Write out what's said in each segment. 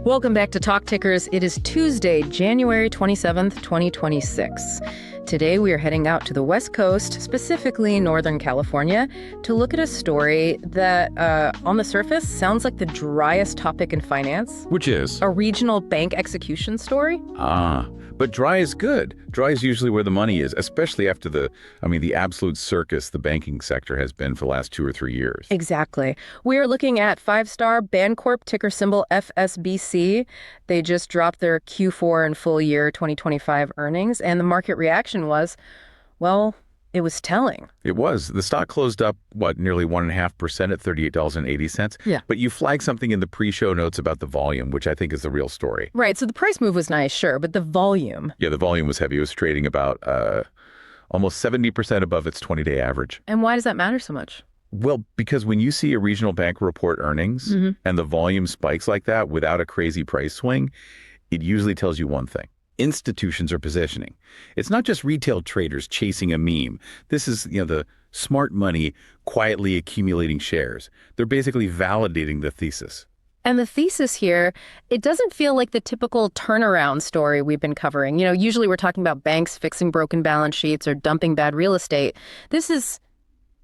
Welcome back to Talk Tickers. It is Tuesday, January 27th, 2026. Today we are heading out to the West Coast, specifically Northern California, to look at a story that, on the surface, sounds like the driest topic in finance. Which is? A regional bank execution story. But dry is good. Dry is usually where the money is, especially after the absolute circus the banking sector has been for the last 2 or 3 years. Exactly. We are looking at Star Bancorp, ticker symbol FSBC. They just dropped their Q4 and full year 2025 earnings, and the market reaction was, well, it was telling. It was. The stock closed up, nearly 1.5% at $38.80. Yeah. But you flagged something in the pre-show notes about the volume, which I think is the real story. Right. So the price move was nice, sure, but the volume. Yeah, the volume was heavy. It was trading about almost 70% above its 20-day average. And why does that matter so much? Well, because when you see a regional bank report earnings and the volume spikes like that without a crazy price swing, it usually tells you one thing. Institutions are positioning. It's not just retail traders chasing a meme. This is, the smart money quietly accumulating shares. They're basically validating the thesis. And the thesis here, it doesn't feel like the typical turnaround story we've been covering. Usually we're talking about banks fixing broken balance sheets or dumping bad real estate. This is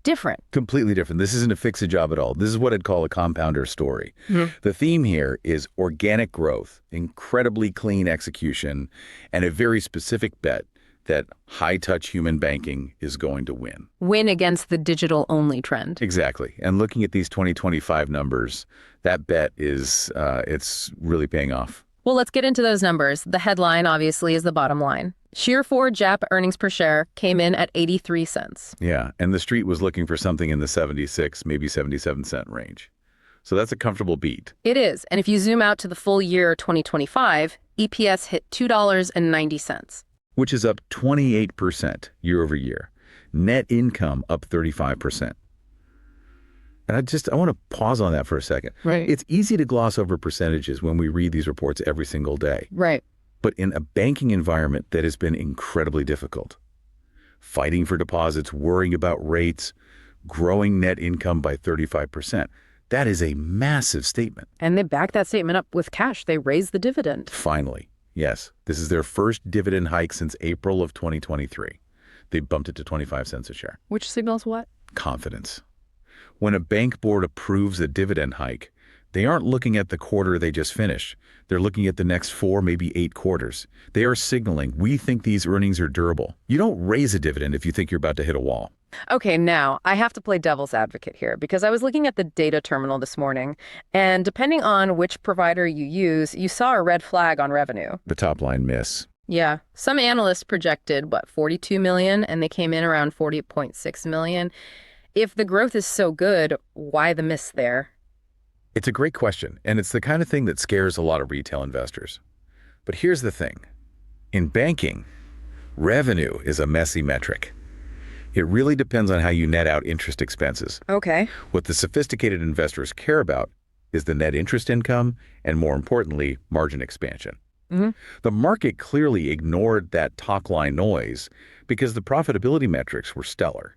different. Completely different. This isn't a fix-a-job at all. This is what I'd call a compounder story. The theme here is organic growth, incredibly clean execution, and a very specific bet that high-touch human banking is going to win. Win against the digital-only trend. Exactly. And looking at these 2025 numbers, that bet is, it's really paying off. Well, let's get into those numbers. The headline, obviously, is the bottom line. Sheer 4 JAP earnings per share came in at 83 cents. Yeah, and the street was looking for something in the 76, maybe 77-cent range. So that's a comfortable beat. It is. And if you zoom out to the full year 2025, EPS hit $2.90. Which is up 28% year over year. Net income up 35%. And I want to pause on that for a second. Right. It's easy to gloss over percentages when we read these reports every single day. Right. But in a banking environment that has been incredibly difficult, fighting for deposits, worrying about rates, growing net income by 35%, that is a massive statement. And they back that statement up with cash. They raised the dividend. Finally, yes. This is their first dividend hike since April of 2023. They bumped it to 25 cents a share. Which signals what? Confidence. When a bank board approves a dividend hike, they aren't looking at the quarter they just finished. They're looking at the next 4, maybe 8 quarters. They are signaling, we think these earnings are durable. You don't raise a dividend if you think you're about to hit a wall. Okay, now I have to play devil's advocate here because I was looking at the data terminal this morning, and depending on which provider you use, you saw a red flag on revenue. The top line miss. Yeah. Some analysts projected, 42 million, and they came in around 40.6 million. If the growth is so good, why the miss there? It's a great question, and it's the kind of thing that scares a lot of retail investors. But here's the thing. In banking, revenue is a messy metric. It really depends on how you net out interest expenses. Okay. What the sophisticated investors care about is the net interest income and, more importantly, margin expansion. The market clearly ignored that top-line noise because the profitability metrics were stellar.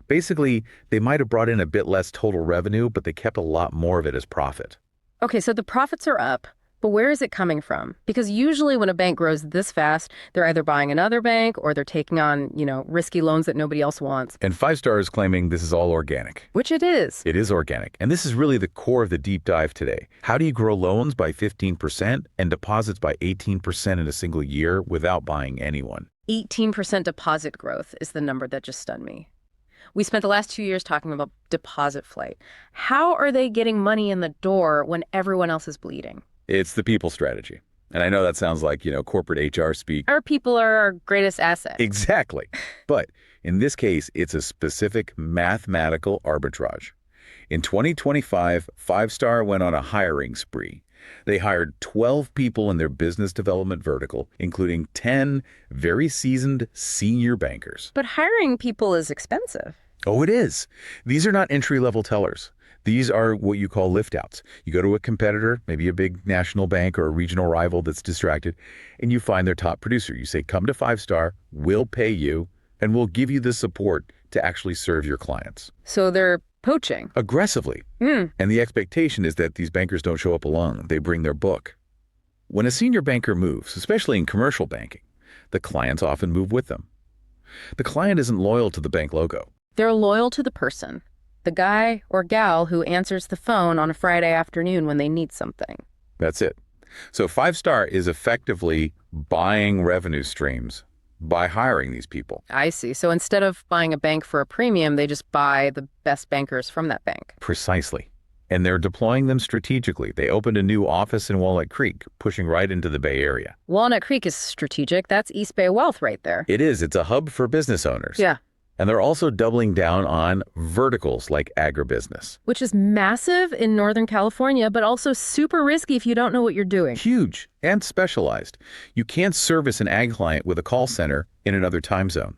Basically, they might have brought in a bit less total revenue, but they kept a lot more of it as profit. Okay, so the profits are up, but where is it coming from? Because usually when a bank grows this fast, they're either buying another bank or they're taking on, risky loans that nobody else wants. And 5 Star is claiming this is all organic. Which it is. It is organic. And this is really the core of the deep dive today. How do you grow loans by 15% and deposits by 18% in a single year without buying anyone? 18% deposit growth is the number that just stunned me. We spent the last 2 years talking about deposit flight. How are they getting money in the door when everyone else is bleeding? It's the people strategy. And I know that sounds like, corporate HR speak. Our people are our greatest asset. Exactly. But in this case, it's a specific mathematical arbitrage. In 2025, 5 Star went on a hiring spree. They hired 12 people in their business development vertical, including 10 very seasoned senior bankers. But hiring people is expensive. Oh, it is. These are not entry-level tellers. These are what you call lift-outs. You go to a competitor, maybe a big national bank or a regional rival that's distracted, and you find their top producer. You say, come to 5 Star, we'll pay you, and we'll give you the support to actually serve your clients. So they're Poaching. Aggressively. Mm. And the expectation is that these bankers don't show up alone. They bring their book. When a senior banker moves, especially in commercial banking, the clients often move with them. The client isn't loyal to the bank logo. They're loyal to the person, the guy or gal who answers the phone on a Friday afternoon when they need something. That's it. So Five Star is effectively buying revenue streams by hiring these people. I see. So instead of buying a bank for a premium, they just buy the best bankers from that bank. Precisely. And they're deploying them strategically. They opened a new office in Walnut Creek, pushing right into the Bay Area. Walnut Creek is strategic. That's East Bay wealth right there. It is. It's a hub for business owners. Yeah. And they're also doubling down on verticals like agribusiness. Which is massive in Northern California, but also super risky if you don't know what you're doing. Huge and specialized. You can't service an ag client with a call center in another time zone.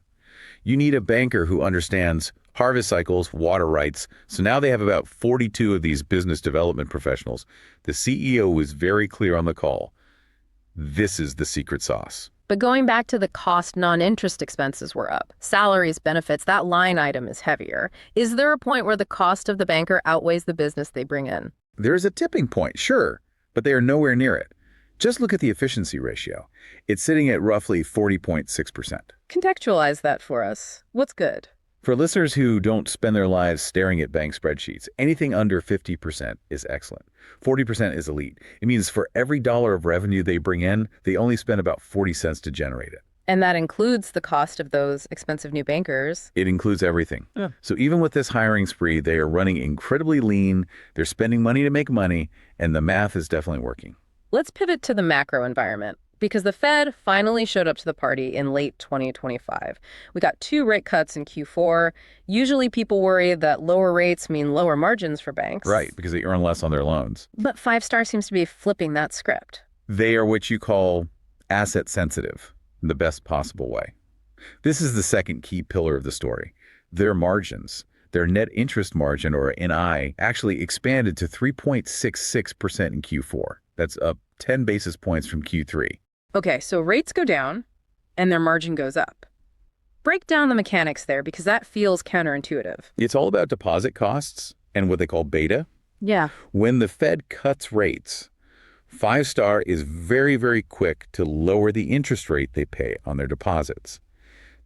You need a banker who understands harvest cycles, water rights. So now they have about 42 of these business development professionals. The CEO was very clear on the call. This is the secret sauce. But going back to the cost, non-interest expenses were up. Salaries, benefits, that line item is heavier. Is there a point where the cost of the banker outweighs the business they bring in? There's a tipping point, sure, but they are nowhere near it. Just look at the efficiency ratio. It's sitting at roughly 40.6%. Contextualize that for us. What's good? For listeners who don't spend their lives staring at bank spreadsheets, anything under 50% is excellent. 40% is elite. It means for every dollar of revenue they bring in, they only spend about 40 cents to generate it. And that includes the cost of those expensive new bankers. It includes everything. Yeah. So even with this hiring spree, they are running incredibly lean, they're spending money to make money, and the math is definitely working. Let's pivot to the macro environment, because the Fed finally showed up to the party in late 2025. We got 2 rate cuts in Q4. Usually people worry that lower rates mean lower margins for banks. Right, because they earn less on their loans. But Five Star seems to be flipping that script. They are what you call asset sensitive in the best possible way. This is the second key pillar of the story. Their margins, their net interest margin, or NI, actually expanded to 3.66% in Q4. That's up 10 basis points from Q3. Okay, so rates go down and their margin goes up. Break down the mechanics there, because that feels counterintuitive. It's all about deposit costs and what they call beta. Yeah. When the Fed cuts rates, Five Star is very, very quick to lower the interest rate they pay on their deposits.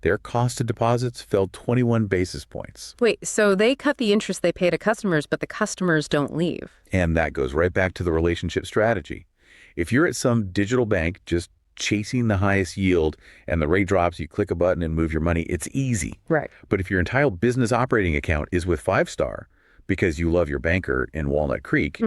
Their cost of deposits fell 21 basis points. Wait, so they cut the interest they pay to customers, but the customers don't leave. And that goes right back to the relationship strategy. If you're at some digital bank just chasing the highest yield and the rate drops, you click a button and move your money, it's easy. Right. But if your entire business operating account is with Five Star because you love your banker in Walnut Creek,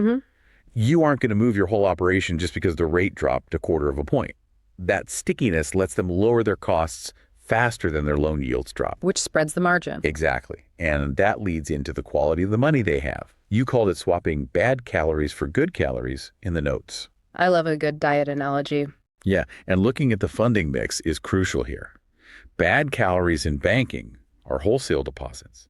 you aren't going to move your whole operation just because the rate dropped a quarter of a point. That stickiness lets them lower their costs faster than their loan yields drop. Which spreads the margin. Exactly. And that leads into the quality of the money they have. You called it swapping bad calories for good calories in the notes. I love a good diet analogy. Yeah, and looking at the funding mix is crucial here. Bad calories in banking are wholesale deposits,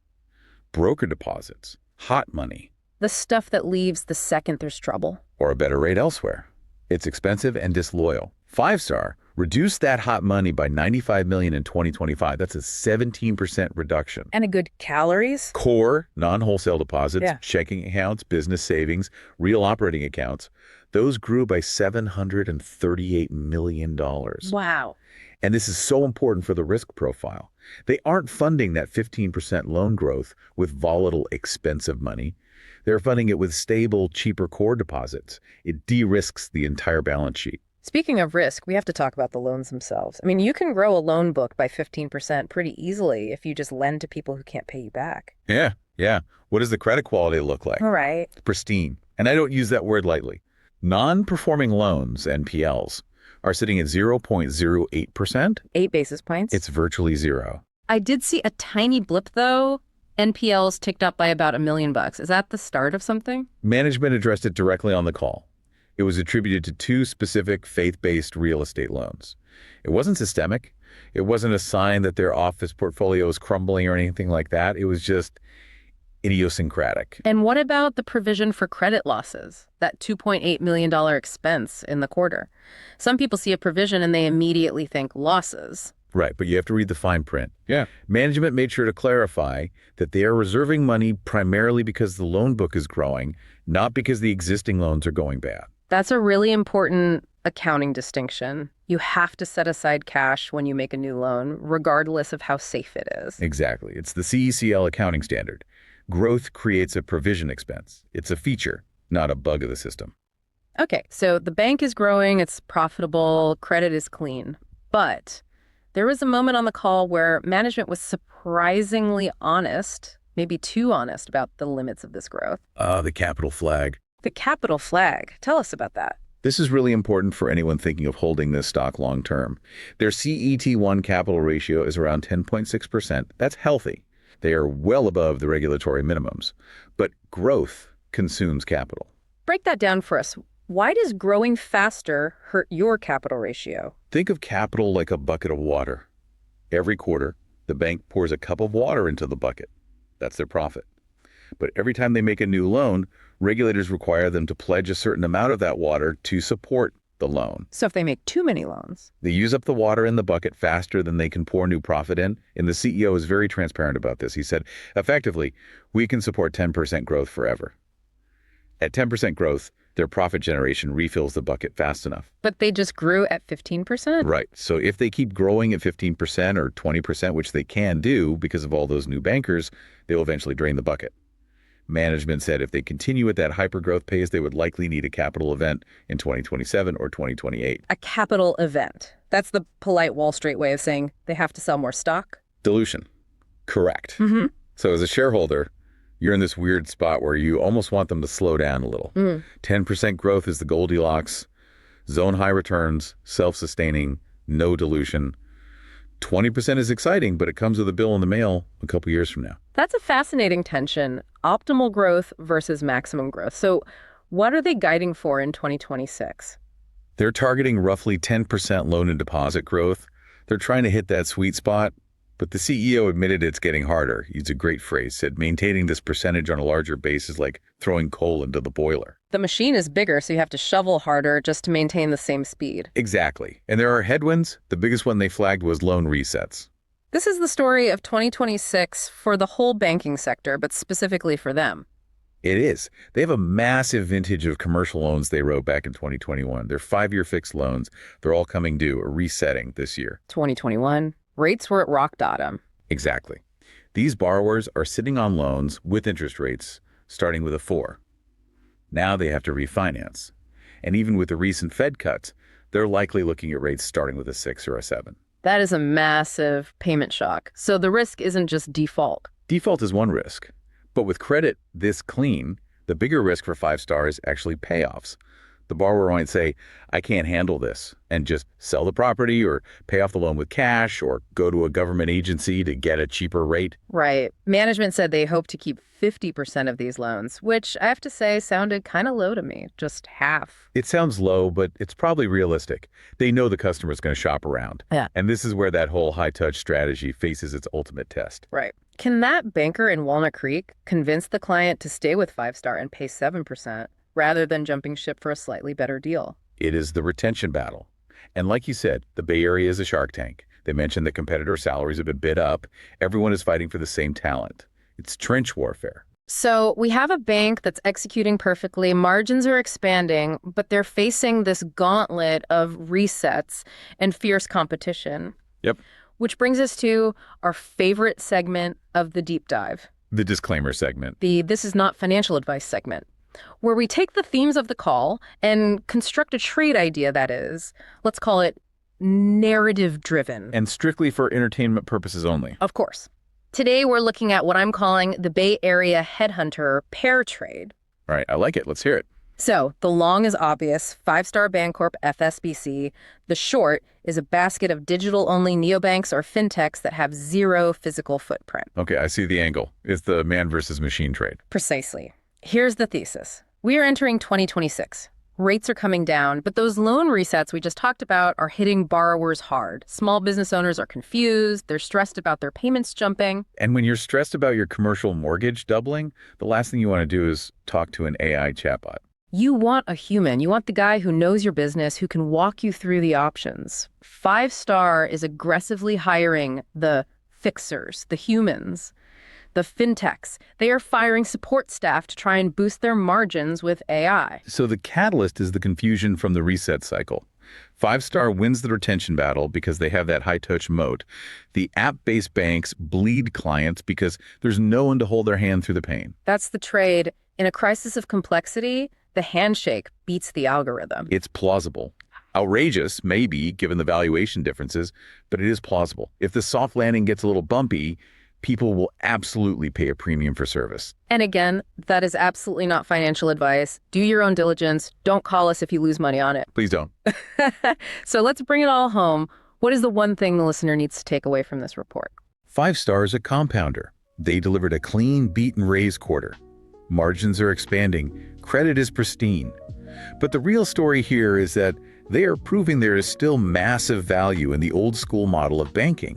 broker deposits, hot money. The stuff that leaves the second there's trouble. Or a better rate elsewhere. It's expensive and disloyal. Five Star reduced that hot money by $95 million in 2025. That's a 17% reduction. And a good calories? Core, non-wholesale deposits, Yeah. checking accounts, business savings, real operating accounts, those grew by $738 million. Wow. And this is so important for the risk profile. They aren't funding that 15% loan growth with volatile, expensive money. They're funding it with stable, cheaper core deposits. It de-risks the entire balance sheet. Speaking of risk, we have to talk about the loans themselves. I mean, you can grow a loan book by 15% pretty easily if you just lend to people who can't pay you back. Yeah. What does the credit quality look like? All right. Pristine. And I don't use that word lightly. Non-performing loans, NPLs, are sitting at 0.08%. 8 basis points. It's virtually zero. I did see a tiny blip, though. NPLs ticked up by about $1 million. Is that the start of something? Management addressed it directly on the call. It was attributed to 2 specific faith-based real estate loans. It wasn't systemic. It wasn't a sign that their office portfolio was crumbling or anything like that. It was just idiosyncratic. And what about the provision for credit losses, that $2.8 million expense in the quarter? Some people see a provision and they immediately think losses. Right, but you have to read the fine print. Yeah. Management made sure to clarify that they are reserving money primarily because the loan book is growing, not because the existing loans are going bad. That's a really important accounting distinction. You have to set aside cash when you make a new loan, regardless of how safe it is. Exactly. It's the CECL accounting standard. Growth creates a provision expense. It's a feature, not a bug of the system. Okay, so the bank is growing, it's profitable, credit is clean. But there was a moment on the call where management was surprisingly honest, maybe too honest, about the limits of this growth. The capital flag. The capital flag. Tell us about that. This is really important for anyone thinking of holding this stock long term. Their CET1 capital ratio is around 10.6%. That's healthy. They are well above the regulatory minimums. But growth consumes capital. Break that down for us. Why does growing faster hurt your capital ratio? Think of capital like a bucket of water. Every quarter, the bank pours a cup of water into the bucket. That's their profit. But every time they make a new loan, regulators require them to pledge a certain amount of that water to support the loan. So if they make too many loans? They use up the water in the bucket faster than they can pour new profit in. And the CEO is very transparent about this. He said, effectively, we can support 10% growth forever. At 10% growth, their profit generation refills the bucket fast enough. But they just grew at 15%? Right. So if they keep growing at 15% or 20%, which they can do because of all those new bankers, they will eventually drain the bucket. Management said if they continue at that hypergrowth pace, they would likely need a capital event in 2027 or 2028. A capital event. That's the polite Wall Street way of saying they have to sell more stock? Dilution. Correct. Mm-hmm. So as a shareholder, you're in this weird spot where you almost want them to slow down a little. 10% growth is the Goldilocks, zone high returns, self-sustaining, no dilution. 20% is exciting, but it comes with a bill in the mail a couple years from now. That's a fascinating tension, optimal growth versus maximum growth. So what are they guiding for in 2026? They're targeting roughly 10% loan and deposit growth. They're trying to hit that sweet spot, but the CEO admitted it's getting harder. He used a great phrase, said maintaining this percentage on a larger base is like throwing coal into the boiler. The machine is bigger, so you have to shovel harder just to maintain the same speed. Exactly. And there are headwinds. The biggest one they flagged was loan resets. This is the story of 2026 for the whole banking sector, but specifically for them. It is. They have a massive vintage of commercial loans they wrote back in 2021. They're 5-year fixed loans. They're all coming due or resetting this year. 2021, rates were at rock bottom. Exactly. These borrowers are sitting on loans with interest rates starting with a 4. Now they have to refinance. And even with the recent Fed cuts, they're likely looking at rates starting with a 6 or a 7. That is a massive payment shock. So the risk isn't just default. Default is one risk. But with credit this clean, the bigger risk for 5-star is actually payoffs. The borrower might say, I can't handle this, and just sell the property or pay off the loan with cash or go to a government agency to get a cheaper rate. Right. Management said they hope to keep 50% of these loans, which I have to say sounded kind of low to me, just half. It sounds low, but it's probably realistic. They know the customer's going to shop around. Yeah. And this is where that whole high-touch strategy faces its ultimate test. Right. Can that banker in Walnut Creek convince the client to stay with 5-star and pay 7%? Rather than jumping ship for a slightly better deal? It is the retention battle. And like you said, the Bay Area is a shark tank. They mentioned that competitor salaries have been bid up. Everyone is fighting for the same talent. It's trench warfare. So we have a bank that's executing perfectly, margins are expanding, but they're facing this gauntlet of resets and fierce competition. Yep. Which brings us to our favorite segment of the deep dive. The disclaimer segment. The This Is Not Financial Advice segment, where we take the themes of the call and construct a trade idea that is, let's call it narrative-driven. And strictly for entertainment purposes only. Of course. Today, we're looking at what I'm calling the Bay Area headhunter pair trade. All right, I like it. Let's hear it. So the long is obvious, 5-Star Bancorp, FSBC. The short is a basket of digital-only neobanks or fintechs that have zero physical footprint. Okay, I see the angle. It's the man versus machine trade. Precisely. Here's the thesis. We are entering 2026. Rates are coming down, but those loan resets we just talked about are hitting borrowers hard. Small business owners are confused. They're stressed about their payments jumping. And when you're stressed about your commercial mortgage doubling, the last thing you want to do is talk to an AI chatbot. You want a human. You want the guy who knows your business, who can walk you through the options. 5-Star is aggressively hiring the fixers, the humans, the fintechs. They are firing support staff to try and boost their margins with AI. So the catalyst is the confusion from the reset cycle. 5-Star wins the retention battle because they have that high-touch moat. The app-based banks bleed clients because there's no one to hold their hand through the pain. That's the trade. In a crisis of complexity, the handshake beats the algorithm. It's plausible. Outrageous, maybe, given the valuation differences, but it is plausible. If the soft landing gets a little bumpy, people will absolutely pay a premium for service. And again, that is absolutely not financial advice. Do your own diligence. Don't call us if you lose money on it. Please don't. So let's bring it all home. What is the one thing the listener needs to take away from this report? 5-Star is a compounder. They delivered a clean beat and raise quarter. Margins are expanding. Credit is pristine. But the real story here is that they are proving there is still massive value in the old school model of banking.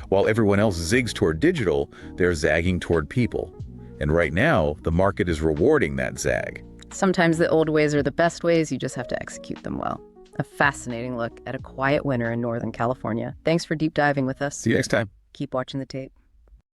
While everyone else zigs toward digital, they're zagging toward people. And right now, the market is rewarding that zag. Sometimes the old ways are the best ways. You just have to execute them well. A fascinating look at a quiet winter in Northern California. Thanks for deep diving with us. See you next time. Keep watching the tape.